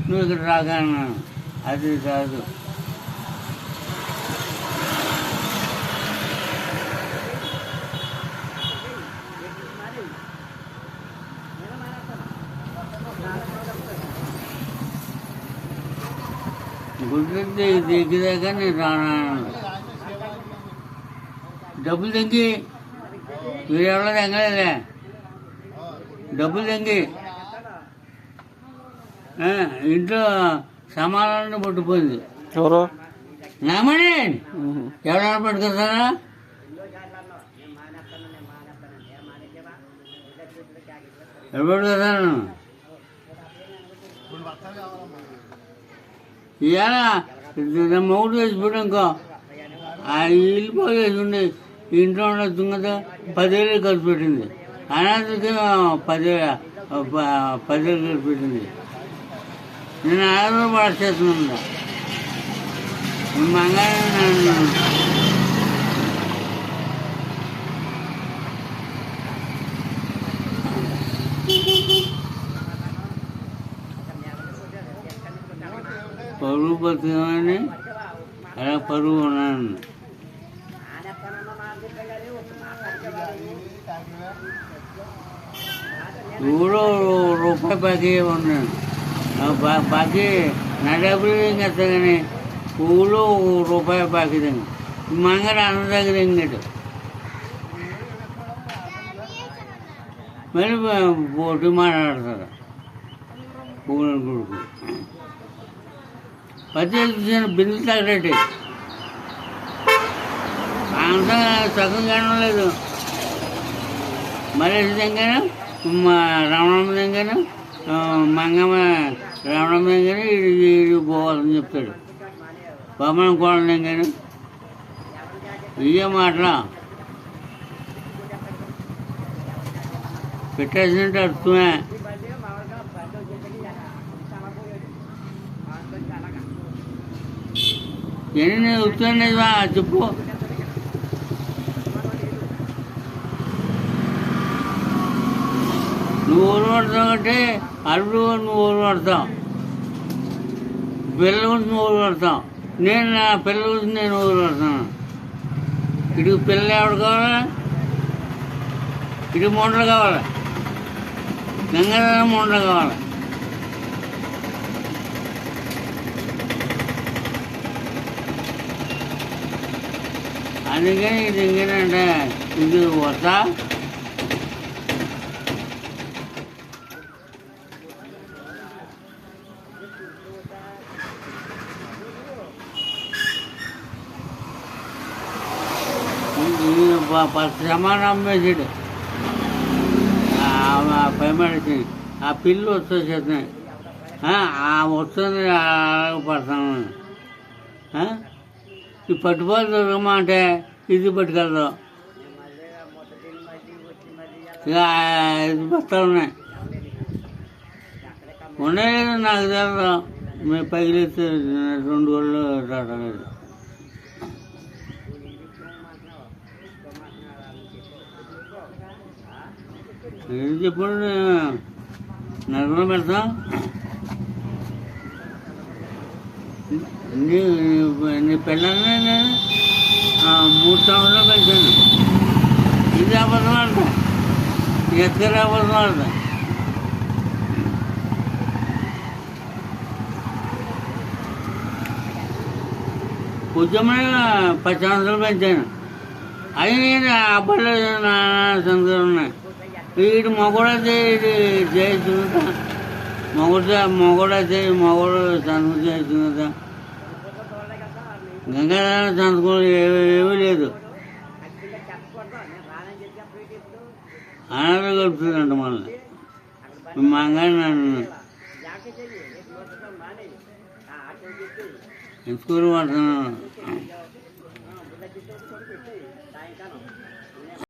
నువ్వు ఇక్కడ రాగలను అది కాదు. గుర్తు దిగిదాకా నేను రాను. డబ్బులు తగ్గి వీరెవరో తెగలేదే, డబ్బులు తగ్గి ఇంట్లో సమాధానం పట్టుకుపోయింది. ఎవరు నామని ఎవరైనా పట్టుకొస్తారా? ఎవరు పట్టుకొస్తాను? ఇవాళ మూడు వేసిపోయాడు. ఇంకో ఆ ఇల్లు పోయేసి ఉండి ఇంట్లో ఉన్న దుంగతో 10,000 ఖర్చు పెట్టింది. అనాథకి 10,000 ఖర్చు పెట్టింది. నేను 6 రూపాయలు పడేస్తున్నా. మంగానే పరువు బతుకమని అలా పరువు ఉన్నాను. ఊళ్ళో రూపాయి బాకీ ఉన్నాను. బాకీ నా డబ్బులు ఇంకెత్తా కానీ ఊళ్ళో రూపాయి బాకీ దగ్గర మంగళ అన్న దగ్గర ఇంకటి మరి పోటీ మాట్లాడతారు. ఊళ్ళో కొడుకు 10 బిందులు తగ్గట్టు అంతా సగం కావడం లేదు. మలేసి దగ్గర రమణమ్మ దగ్గర మంగమ్మ రమణమ్మ దగ్గర ఇది పోవాలని చెప్తాడు. బొమ్మల కోళ్ళ దగ్గర ఇవే మాటలా పెట్టేసినట్టు అర్థమే. ఎన్ని ఉత్తరం చెప్పు. నువ్వు ఊరు పడతావు అంటే అల్లుడు నువ్వు ఊరు పడతావు, పిల్లల గురించి నువ్వు ఊరు పడతావు. నేను నా పిల్లల గురించి నేను ఊరు పడతాను. ఇటుకు పిల్లలు ఎవరు కావాలా? ఇటు మొండలు కావాలా? గంగాధర మొండలు కావాలా? అందుకని ఇది ఇంకేంటంటే ఇది వస్తా సమానం అమ్మేసాడు. పేమెంట్ ఆ పిల్లు వచ్చేసేస్తున్నాయి. వస్తుంది పడతాను. ఈ పట్టుబడి దొరకమా అంటే ఇది పట్టుకెళ్తాం. ఇక 5 బస్తాలు ఉన్నాయి. ఉండలేదు నాకు తెలదు. మేము పైకి 2 గోళ్ళు రావట్లేదు. ఏం చెప్పండి, నగరం పెడతాం. నీ పిల్లల్ని నేను 3 సంవత్సరాలు పెంచాను. ఇది అబద్ధం ఆడతా, ఎత్తుగా అబద్ధం ఆడతా. ఉద్యమం 10 సంవత్సరాలు పెంచాను. అది నేను అబ్బలేదు. నా సంవత్సరాలు ఉన్నాయి. వీడు మొగడైతే ఇది చేస్తున్నదా, మొగడైతే మొగడు సంతకం చేస్తున్నదా. గంగాధర సంతకం ఏమీ లేదు. అనాథ కలుపుతుందంట మనల్ని. మంగానే నన్ను ఎందుకు పడుతున్నాను.